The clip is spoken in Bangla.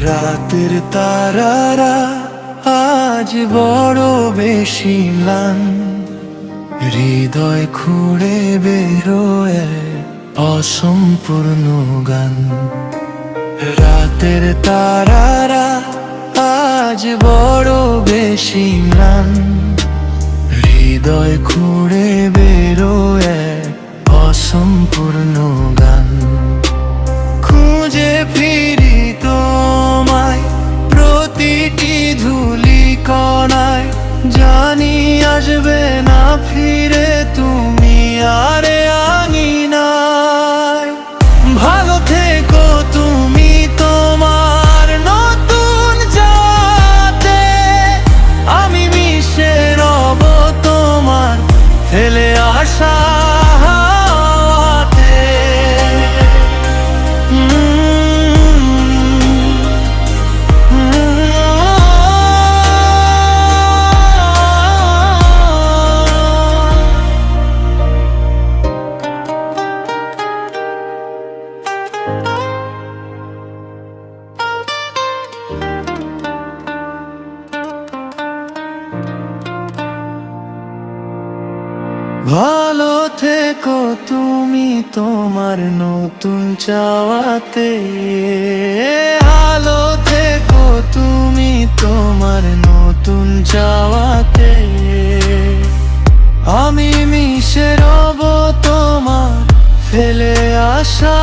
রাতের তারারা আজ বড় বেশি ম্লান, হৃদয় খুঁড়ে বেরোয় অসম্পূর্ণ গান। রাতের তারারা আজ বড় বেশি ম্লান, হৃদয় খুঁড়ে বেরোয় অসম্পূর্ণ গান। খুঁজে ফিরি তোমায় প্রতিটি ধূলি কণায়, জানি আসবে না ফিরে তুমি আরে আঙিনায়। ভালো থেকো তুমি তোমার নতুন যাতে, আমি মিশে রব তোমার ফেলে আসা ভালো থেকো তুমি তোমার নতুন চাওয়াতে, ভালো থেকো তুমি তোমার নতুন চাওয়াতে, আমি মিশে রব তোমার ফেলে আসা